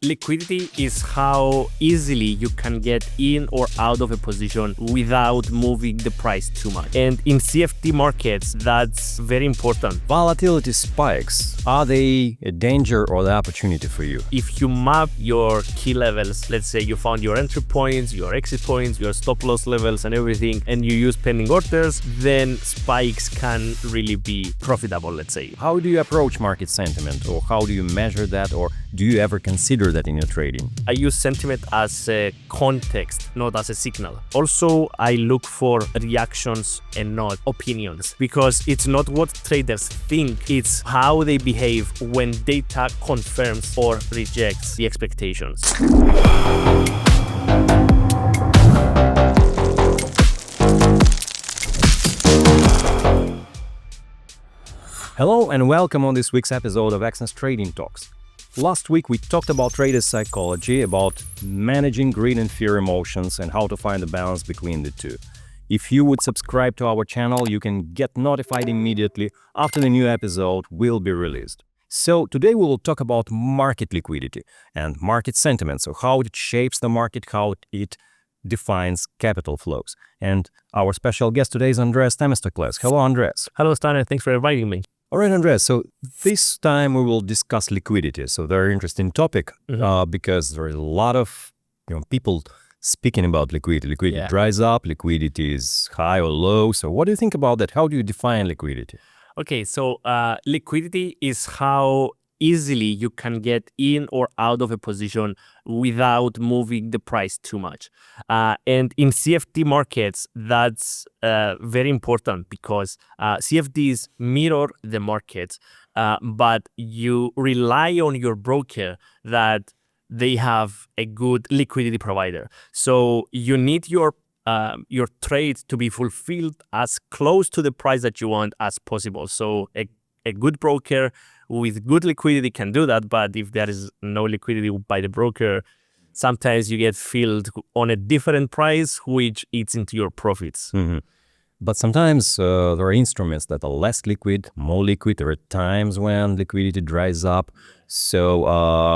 Liquidity is how easily you can get in or out of a position without moving the price too much. And in CFD markets, that's very important. Volatility spikes. Are they a danger or the opportunity for you? If you map your key levels, let's say you found your entry points, your exit points, your stop loss levels and everything, and you use pending orders, then spikes can really be profitable, let's say. How do you approach market sentiment, or how do you measure that, or do you ever consider that in your trading? I use sentiment as a context, not as a signal. Also, I look for reactions and not opinions, because it's not what traders think, it's how they behave when data confirms or rejects the expectations. Hello and welcome on this week's episode of Exness Trading Talks. Last week we talked about trader psychology, about managing greed and fear emotions and how to find a balance between the two. If you would subscribe to our channel, you can get notified immediately after the new episode will be released. So today we will talk about market liquidity and market sentiment, so how it shapes the market, how it defines capital flows. And our special guest today is Antreas Themistokleous. Hello, Andreas. Hello, Stanislav. Thanks for inviting me. All right, Andreas. So this time we will discuss liquidity. So very interesting topic because there is a lot of people speaking about liquidity. Liquidity dries up, liquidity is high or low. So what do you think about that? How do you define liquidity? Okay, so liquidity is how easily you can get in or out of a position without moving the price too much. And in CFD markets, that's very important because CFDs mirror the markets, but you rely on your broker that they have a good liquidity provider. So you need your trades to be fulfilled as close to the price that you want as possible. So a good broker with good liquidity can do that, but if there is no liquidity by the broker, sometimes you get filled on a different price, which eats into your profits. But sometimes there are instruments that are less liquid, more liquid. There are times when liquidity dries up. So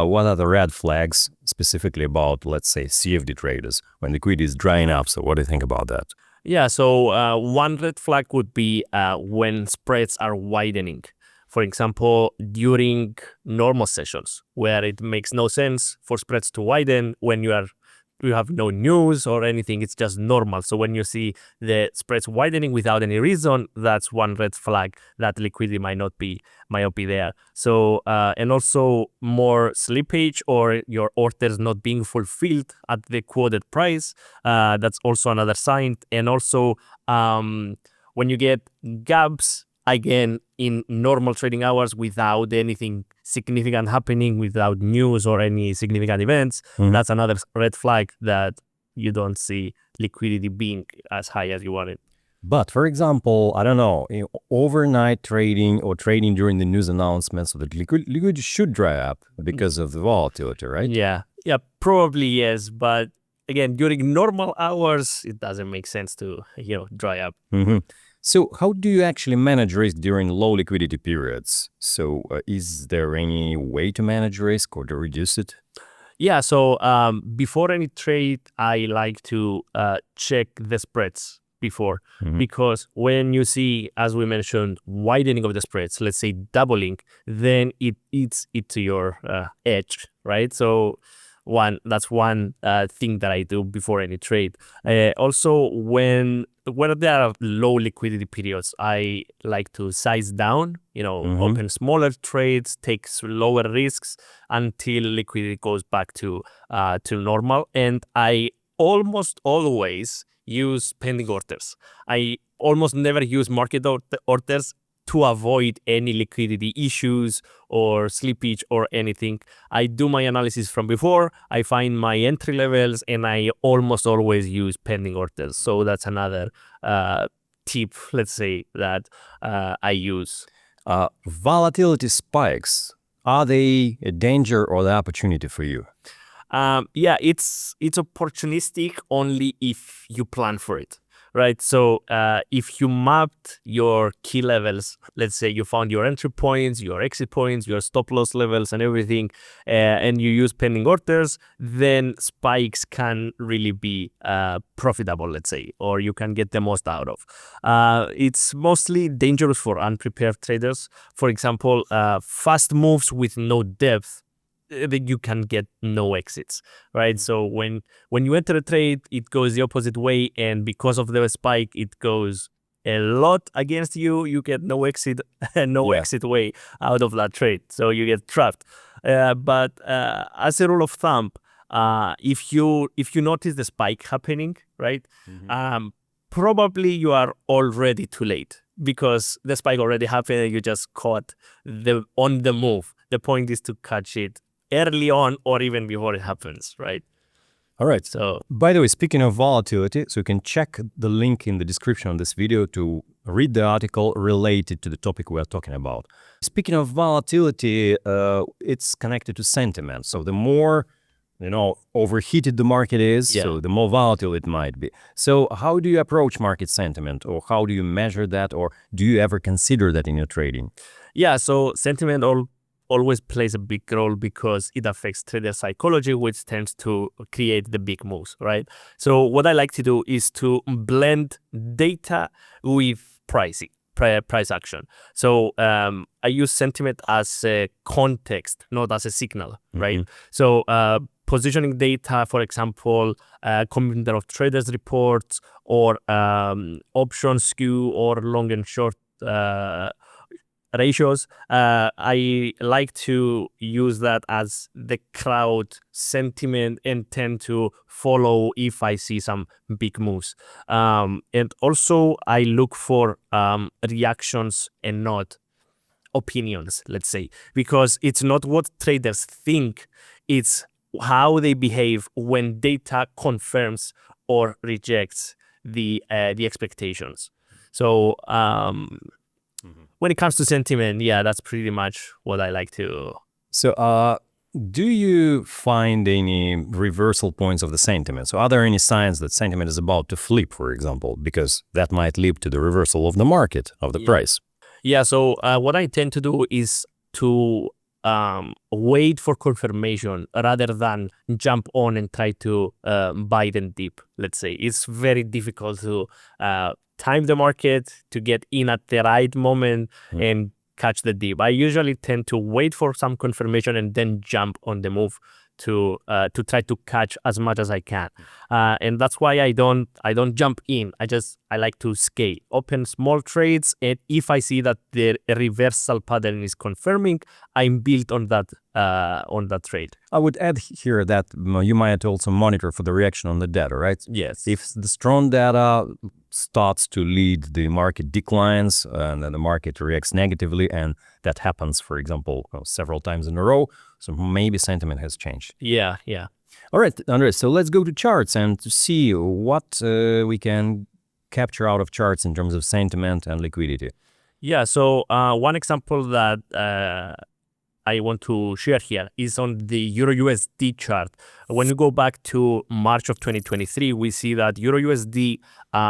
what are the red flags specifically about, let's say, CFD traders when liquidity is drying up? So what do you think about that? Yeah, so one red flag would be when spreads are widening. For example, during normal sessions where it makes no sense for spreads to widen when you have no news or anything, it's just normal. So when you see the spreads widening without any reason, that's one red flag that liquidity might not be there. So and also more slippage or your orders not being fulfilled at the quoted price, that's also another sign. And also when you get gaps again in normal trading hours without anything significant happening, without news or any significant events, that's another red flag that you don't see liquidity being as high as you want it. But for example, I don't know, overnight trading or trading during the news announcements, so the liquidity should dry up because of the volatility, right? Yeah, probably yes. But again, during normal hours, it doesn't make sense to dry up. So how do you actually manage risk during low liquidity periods? So is there any way to manage risk or to reduce it? Yeah, so before any trade, I like to check the spreads before, because when you see, as we mentioned, widening of the spreads, let's say doubling, then it eats into your edge, right? So that's one thing that I do before any trade. Also, when there are low liquidity periods, I like to size down, open smaller trades, take lower risks until liquidity goes back to normal. And I almost always use pending orders. I almost never use market orders to avoid any liquidity issues or slippage or anything. I do my analysis from before, I find my entry levels, and I almost always use pending orders. So that's another tip, let's say, that I use. Volatility spikes, are they a danger or the opportunity for you? Yeah, it's opportunistic only if you plan for it. right? So if you mapped your key levels, let's say you found your entry points, your exit points, your stop loss levels and everything, and you use pending orders, then spikes can really be profitable, let's say, or you can get the most out of. It's mostly dangerous for unprepared traders. For example, fast moves with no depth, that you can get no exits, right? So when you enter a trade, it goes the opposite way, and because of the spike, it goes a lot against you. You get no exit, exit way out of that trade, so you get trapped. But as a rule of thumb, if you notice the spike happening, right, probably you are already too late because the spike already happened and you just caught on the move. The point is to catch it early on or even before it happens, right? All right. So, by the way, speaking of volatility, so you can check the link in the description of this video to read the article related to the topic we are talking about. Speaking of volatility, it's connected to sentiment. So the more, overheated the market is, so the more volatile it might be. So how do you approach market sentiment, or how do you measure that, or do you ever consider that in your trading? Yeah, so sentiment always plays a big role because it affects trader psychology, which tends to create the big moves, right? So what I like to do is to blend data with price action. So I use sentiment as a context, not as a signal, right? So positioning data, for example, combination of traders reports or option skew or long and short ratios. I like to use that as the crowd sentiment and tend to follow if I see some big moves. And also I look for reactions and not opinions, let's say, because it's not what traders think, it's how they behave when data confirms or rejects the expectations. So when it comes to sentiment, that's pretty much what I like to. So do you find any reversal points of the sentiment? So are there any signs that sentiment is about to flip, for example, because that might lead to the reversal of the market, of the price? Yeah, so what I tend to do is to wait for confirmation rather than jump on and try to buy them deep, let's say. It's very difficult to time the market to get in at the right moment and catch the dip. I usually tend to wait for some confirmation and then jump on the move to try to catch as much as I can, and that's why I don't jump in. I like to scale, open small trades, and if I see that the reversal pattern is confirming, I'm built on that trade. I would add here that you might also monitor for the reaction on the data, right? Yes. If the strong data starts to lead the market declines and then the market reacts negatively, and that happens, for example, several times in a row, so maybe sentiment has changed. Yeah. All right, Andreas, so let's go to charts and to see what we can capture out of charts in terms of sentiment and liquidity. Yeah, so one example that I want to share here is on the EURUSD chart. When we go back to March of 2023, we see that EURUSD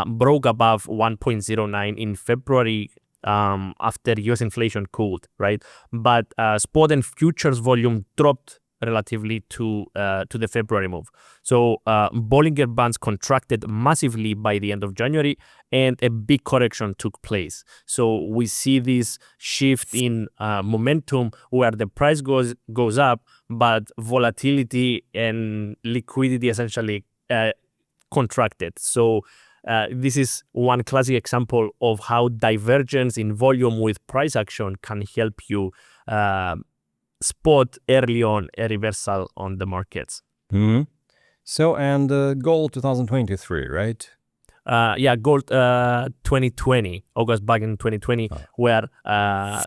broke above 1.09 in February after US inflation cooled, right? But spot and futures volume dropped relatively to the February move. So Bollinger Bands contracted massively by the end of January, and a big correction took place. So we see this shift in momentum where the price goes up, but volatility and liquidity essentially contracted. So this is one classic example of how divergence in volume with price action can help you spot early on a reversal on the markets. So, and gold 2023, right? Gold 2020, August back in 2020, where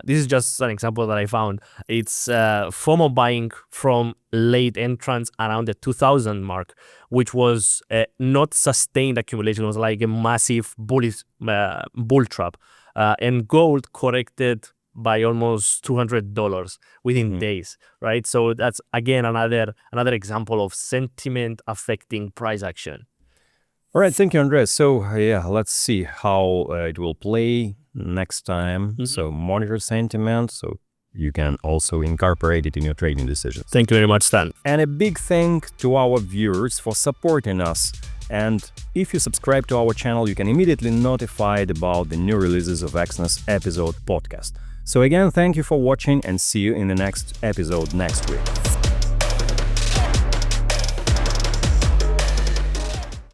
this is just an example that I found. It's FOMO buying from late entrants around the 2000 mark, which was not sustained accumulation. It was like a massive bull trap. And gold corrected by almost $200 within days, right? So that's again another example of sentiment affecting price action. All right, thank you, Andreas. So let's see how it will play next time. So monitor sentiment, so you can also incorporate it in your trading decisions. Thank you very much, Stan. And a big thank to our viewers for supporting us. And if you subscribe to our channel, you can immediately notified about the new releases of Exness episode podcast. So again, thank you for watching and see you in the next episode next week.